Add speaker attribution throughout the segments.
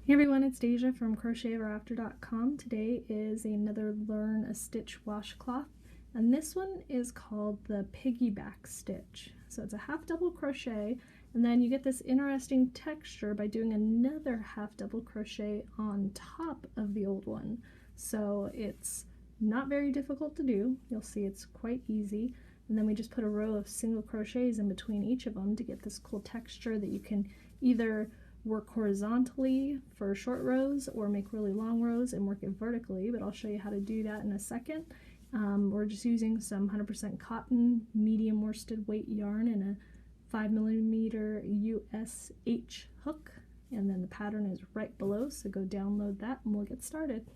Speaker 1: Hey everyone, it's Deja from CrochetEverAfter.com. Today is another Learn a Stitch washcloth, and this one is called the Piggyback stitch. So it's a half double crochet, and then you get this interesting texture by doing another half double crochet on top of the old one. So it's not very difficult to do. You'll see it's quite easy. And then we just put a row of single crochets in between each of them to get this cool texture that you can either work horizontally for short rows or make really long rows and work it vertically, but I'll show you how to do that in a second. We're just using some 100% cotton medium worsted weight yarn and a 5mm USH hook, and then the pattern is right below, so go download that and we'll get started.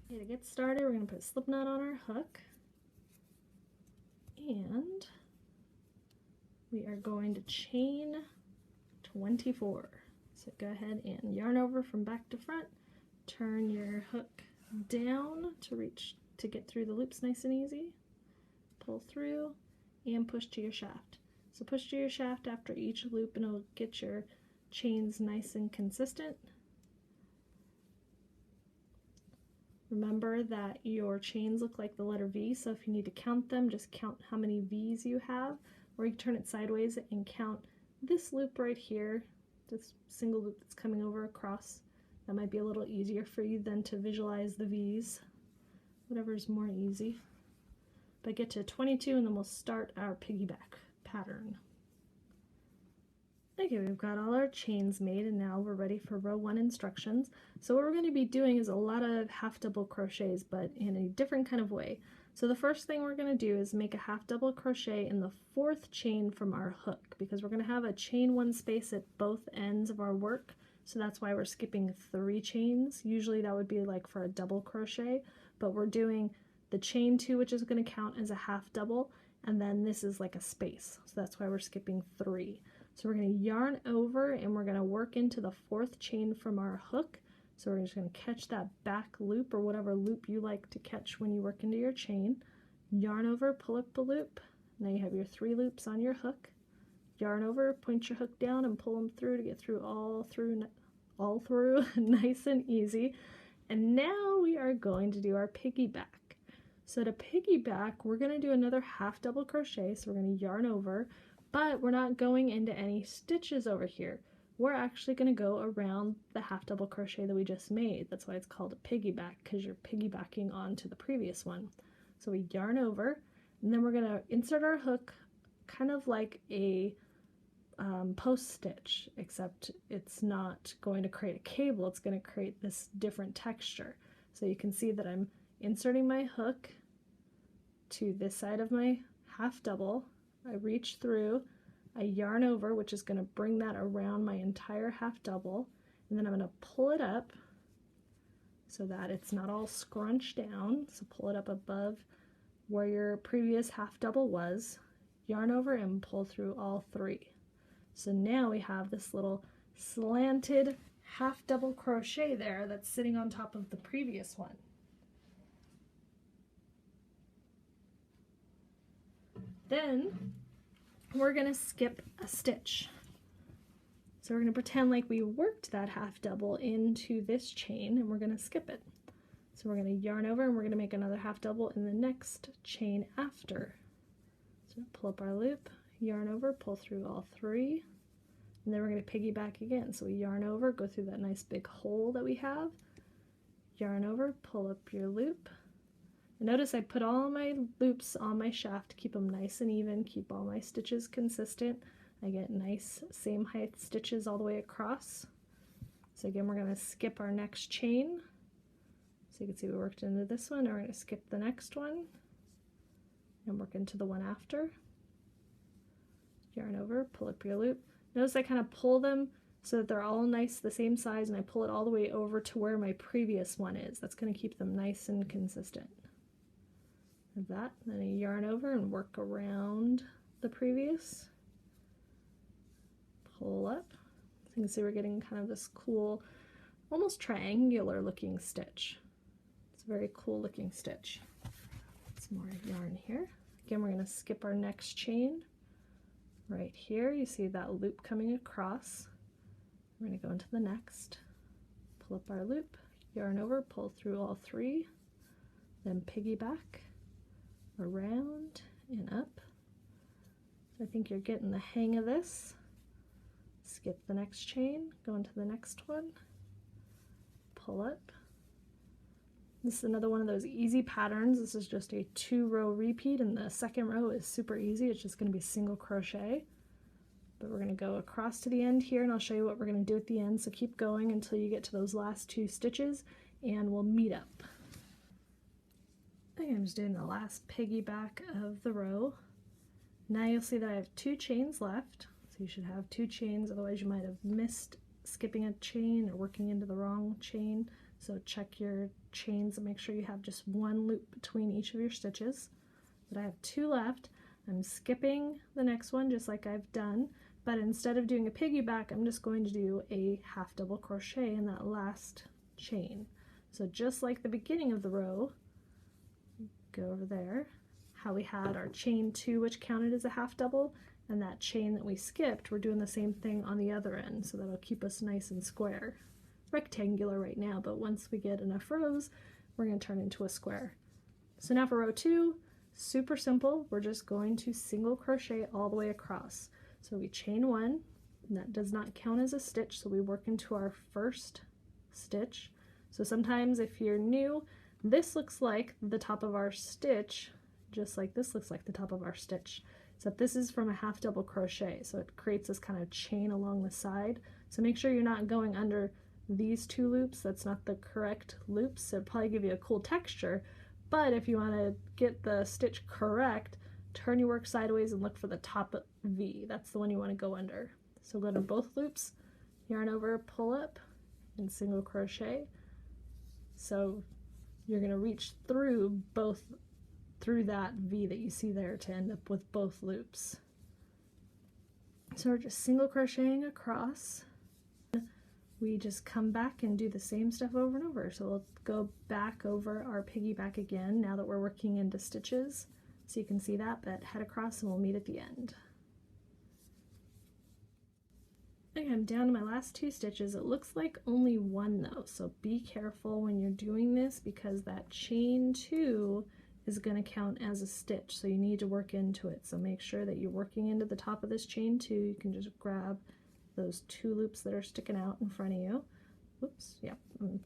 Speaker 1: Okay, to get started, we're going to put a slip knot on our hook, and we are going to chain 24. So go ahead and yarn over from back to front, turn your hook down to get through the loops nice and easy, pull through, and push to your shaft. So push to your shaft after each loop and it'll get your chains nice and consistent. Remember that your chains look like the letter V, so if you need to count them, just count how many V's you have, or you can turn it sideways and count this loop right here, this single loop that's coming over across. That might be a little easier for you than to visualize the V's. Whatever's more easy. But get to 22 and then we'll start our piggyback pattern. Okay, we've got all our chains made and now we're ready for row 1 instructions. So what we're going to be doing is a lot of half double crochets, but in a different kind of way. So the first thing we're going to do is make a half double crochet in the 4th chain from our hook, because we're going to have a chain 1 space at both ends of our work. So that's why we're skipping 3 chains. Usually that would be like for a double crochet, but we're doing the chain 2, which is going to count as a half double, and then this is like a space. So that's why we're skipping 3. So we're going to yarn over and we're going to work into the 4th chain from our hook. So we're just going to catch that back loop, or whatever loop you like to catch when you work into your chain. Yarn over, pull up a loop. Now you have your 3 loops on your hook. Yarn over, point your hook down and pull them through to get through all through nice and easy. And now we are going to do our piggyback. So to piggyback, we're going to do another half double crochet. So we're going to yarn over, but we're not going into any stitches over here. We're actually going to go around the half double crochet that we just made. That's why it's called a piggyback, because you're piggybacking onto the previous one. So we yarn over, and then we're going to insert our hook kind of like a post stitch, except it's not going to create a cable, it's going to create this different texture. So you can see that I'm inserting my hook to this side of my half double. I reach through, I yarn over, which is going to bring that around my entire half double, and then I'm going to pull it up so that it's not all scrunched down. So pull it up above where your previous half double was, yarn over and pull through all 3. So now we have this little slanted half double crochet there that's sitting on top of the previous one. Then we're going to skip a stitch. So we're going to pretend like we worked that half double into this chain and we're going to skip it. So we're going to yarn over and we're going to make another half double in the next chain after. So pull up our loop, yarn over, pull through all 3, and then we're going to piggyback again. So we yarn over, go through that nice big hole that we have, yarn over, pull up your loop. Notice I put all my loops on my shaft to keep them nice and even, keep all my stitches consistent. I get nice same height stitches all the way across. So again, we're going to skip our next chain. So you can see we worked into this one, and we're going to skip the next one and work into the one after. Yarn over, pull up your loop. Notice I kind of pull them so that they're all nice the same size, and I pull it all the way over to where my previous one is. That's going to keep them nice and consistent. Like that, then I yarn over and work around the previous, pull up. So you can see we're getting kind of this cool, almost triangular looking stitch. It's a very cool looking stitch. Some more yarn here. Again, we're going to skip our next chain. Right here, you see that loop coming across. We're going to go into the next. pull up our loop, yarn over, pull through all 3, then piggyback around and up. So I think you're getting the hang of this. Skip the next chain, go into the next one, pull up. This is another one of those easy patterns. This is just a 2-row repeat, and the second row is super easy. It's just going to be single crochet. But we're going to go across to the end here, and I'll show you what we're going to do at the end. So keep going until you get to those last 2 stitches, and we'll meet up. Okay, I'm just doing the last piggyback of the row. Now you'll see that I have 2 chains left. So you should have 2 chains, otherwise you might have missed skipping a chain or working into the wrong chain. So check your chains and make sure you have just 1 loop between each of your stitches. But I have 2 left. I'm skipping the next one just like I've done, but instead of doing a piggyback, I'm just going to do a half double crochet in that last chain. So just like the beginning of the row, go over there, how we had our chain 2, which counted as a half double, and that chain that we skipped, we're doing the same thing on the other end, so that'll keep us nice and square. Rectangular right now, but once we get enough rows, we're going to turn into a square. So now for row 2, super simple, we're just going to single crochet all the way across. So we chain 1, and that does not count as a stitch, so we work into our first stitch. So sometimes if you're new, this looks like the top of our stitch, just like this looks like the top of our stitch, except this is from a half double crochet, so it creates this kind of chain along the side. So make sure you're not going under these 2 loops. That's not the correct loops. It'll probably give you a cool texture, but if you want to get the stitch correct, turn your work sideways and look for the top V. That's the one you want to go under. So go to both loops, yarn over, pull up, and single crochet. So you're going to reach through that V that you see there to end up with both loops. So we're just single crocheting across. We just come back and do the same stuff over and over. So we'll go back over our piggyback again now that we're working into stitches. So you can see that, but head across and we'll meet at the end. Okay, I'm down to my last 2 stitches. It looks like only 1 though, so be careful when you're doing this because that chain 2 is going to count as a stitch, so you need to work into it. So make sure that you're working into the top of this chain 2. You can just grab those 2 loops that are sticking out in front of you. Oops, yeah, I'm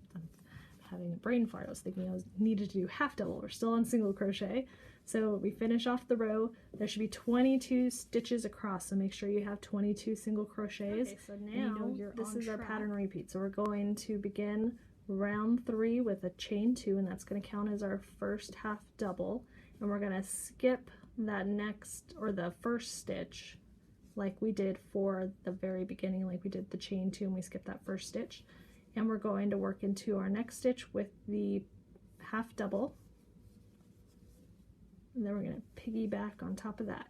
Speaker 1: having a brain fart. I was thinking I needed to do half double. We're still on single crochet. So we finish off the row. There should be 22 stitches across, so make sure you have 22 single crochets. Okay, so now this is our pattern repeat. So we're going to begin round 3 with a chain 2, and that's going to count as our first half double. And we're going to skip that next, or the first stitch, like we did for the very beginning, like we did the chain 2 and we skipped that first stitch. And we're going to work into our next stitch with the half double. And then we're going to piggyback on top of that.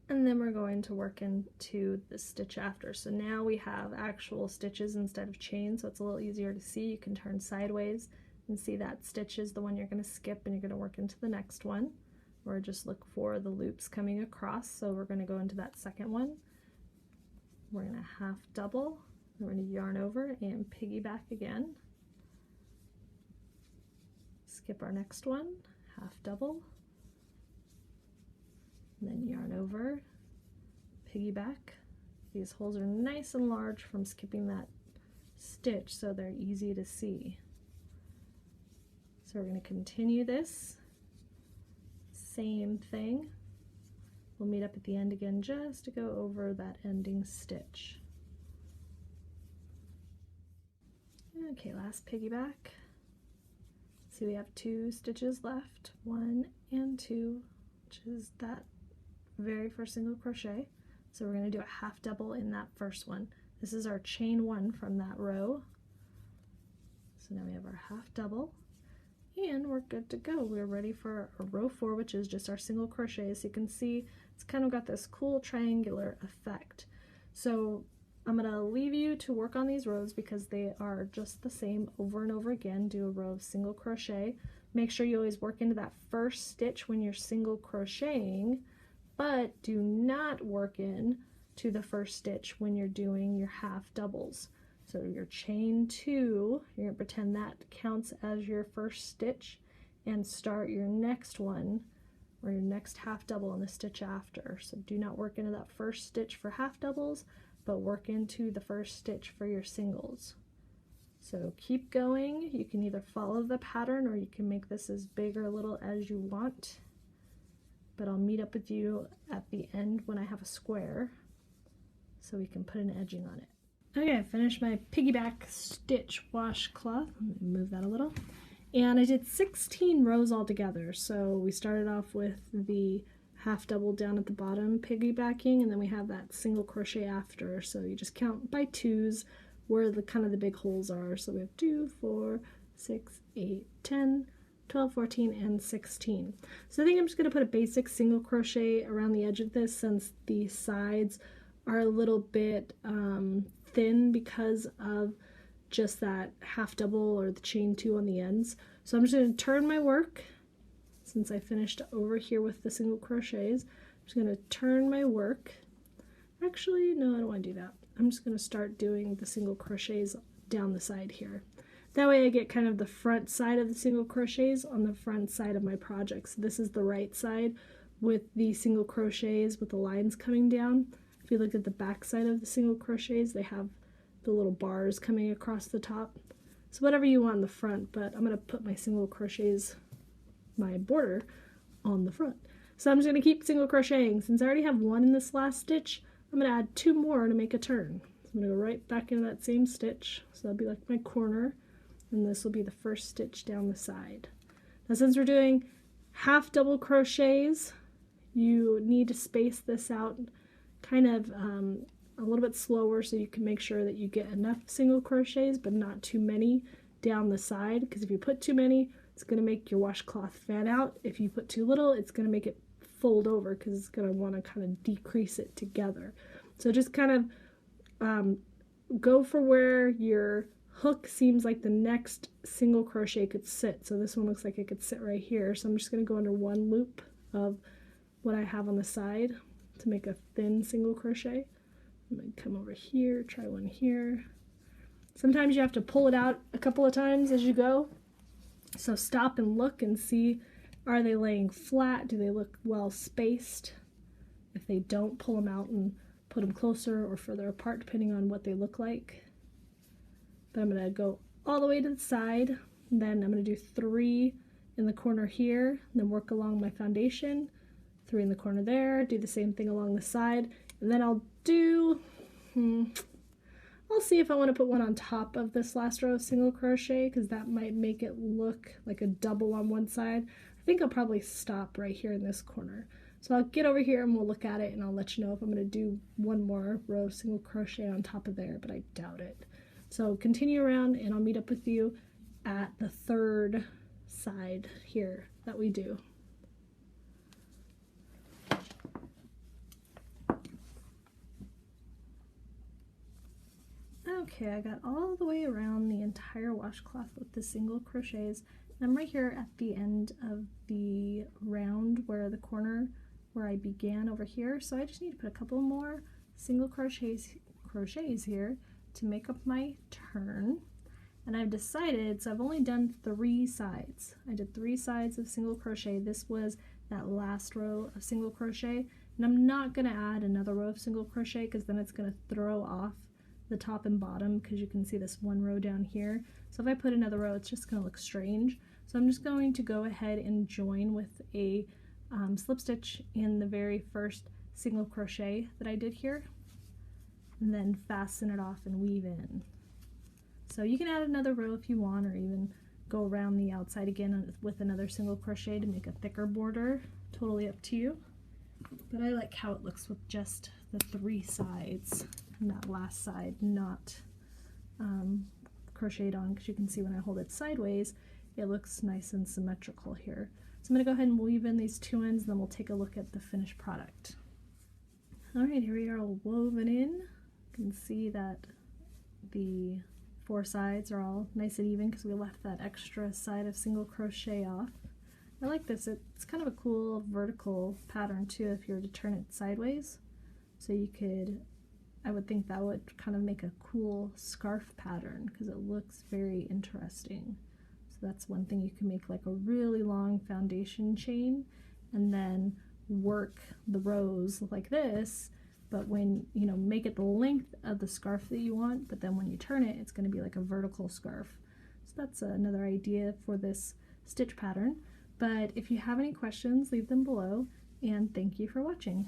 Speaker 1: And then we're going to work into the stitch after. So now we have actual stitches instead of chains, so it's a little easier to see. You can turn sideways and see that stitch is the one you're going to skip, and you're going to work into the next one, or just look for the loops coming across. So we're going to go into that second one. We're going to half double, and we're going to yarn over and piggyback again. Skip our next one, half double, and then yarn over, piggyback. These holes are nice and large from skipping that stitch, so they're easy to see. So we're going to continue this same thing. We'll meet up at the end again just to go over that ending stitch. Okay, last piggyback. See, we have 2 stitches left, 1 and 2, which is that very first single crochet. So we're going to do a half double in that first one. This is our chain 1 from that row. So now we have our half double, and we're good to go. We're ready for a row 4, which is just our single crochet. So you can see it's kind of got this cool triangular effect. So I'm going to leave you to work on these rows because they are just the same over and over again. Do a row of single crochet. Make sure you always work into that first stitch when you're single crocheting, but do not work in to the first stitch when you're doing your half doubles. So your chain 2, you're going to pretend that counts as your first stitch and start your next one or your next half double in the stitch after. So do not work into that first stitch for half doubles, but work into the first stitch for your singles. So keep going. You can either follow the pattern or you can make this as big or little as you want. But I'll meet up with you at the end when I have a square so we can put an edging on it. Okay, I finished my piggyback stitch washcloth. Let me move that a little. And I did 16 rows altogether. So we started off with the half double down at the bottom piggybacking, and then we have that single crochet after. So you just count by twos where the kind of the big holes are. So we have 2, 4, 6, 8, 10, 12, 14, and 16. So I think I'm just going to put a basic single crochet around the edge of this since the sides are a little bit thin because of just that half double or the chain 2 on the ends. So I'm just going to turn my work, since I finished over here with the single crochets. I'm just going to turn my work. Actually, no, I don't want to do that. I'm just going to start doing the single crochets down the side here. That way I get kind of the front side of the single crochets on the front side of my project. So this is the right side with the single crochets with the lines coming down. If you look at the back side of the single crochets, they have the little bars coming across the top. So whatever you want in the front, but I'm going to put my single crochets, my border, on the front. So I'm just going to keep single crocheting. Since I already have 1 in this last stitch, I'm going to add 2 more to make a turn. So I'm going to go right back into that same stitch. So that'll be like my corner, and this will be the first stitch down the side. Now since we're doing half double crochets, you need to space this out kind of a little bit slower so you can make sure that you get enough single crochets but not too many down the side, because if you put too many, it's going to make your washcloth fan out. If you put too little, it's going to make it fold over because it's going to want to kind of decrease it together. So just kind of go for where your hook seems like the next single crochet could sit. So this one looks like it could sit right here. So I'm just going to go under one loop of what I have on the side to make a thin single crochet. I'm going to come over here, try one here. Sometimes you have to pull it out a couple of times as you go. So stop and look and see, are they laying flat? Do they look well spaced? If they don't, pull them out and put them closer or further apart depending on what they look like. But I'm going to go all the way to the side. Then I'm going to do 3 in the corner here, and then work along my foundation. 3 in the corner there, do the same thing along the side, and then I'll do, I'll see if I want to put one on top of this last row of single crochet, because that might make it look like a double on one side. I think I'll probably stop right here in this corner. So I'll get over here and we'll look at it, and I'll let you know if I'm going to do one more row of single crochet on top of there, but I doubt it. So continue around and I'll meet up with you at the 3rd side here that we do. Okay, I got all the way around the entire washcloth with the single crochets, and I'm right here at the end of the round where the corner where I began over here. So I just need to put a couple more single crochets here to make up my turn. And I've decided, so I've only done 3 sides. I did 3 sides of single crochet. This was that last row of single crochet, and I'm not going to add another row of single crochet because then it's going to throw off the top and bottom, because you can see this one row down here. So if I put another row, it's just going to look strange. So I'm just going to go ahead and join with a slip stitch in the very first single crochet that I did here, and then fasten it off and weave in. So you can add another row if you want, or even go around the outside again with another single crochet to make a thicker border. Totally up to you. But I like how it looks with just the 3 sides, and that last side not crocheted on, because you can see when I hold it sideways, it looks nice and symmetrical here. So I'm going to go ahead and weave in these 2 ends, and then we'll take a look at the finished product. Alright, here we are all woven in. You can see that the 4 sides are all nice and even because we left that extra side of single crochet off. I like this. It's kind of a cool vertical pattern too if you were to turn it sideways. So you could, I would think that would kind of make a cool scarf pattern because it looks very interesting. So that's one thing. You can make like a really long foundation chain and then work the rows like this, but when, you know, make it the length of the scarf that you want, but then when you turn it, it's going to be like a vertical scarf. So that's another idea for this stitch pattern. But if you have any questions, leave them below, and thank you for watching.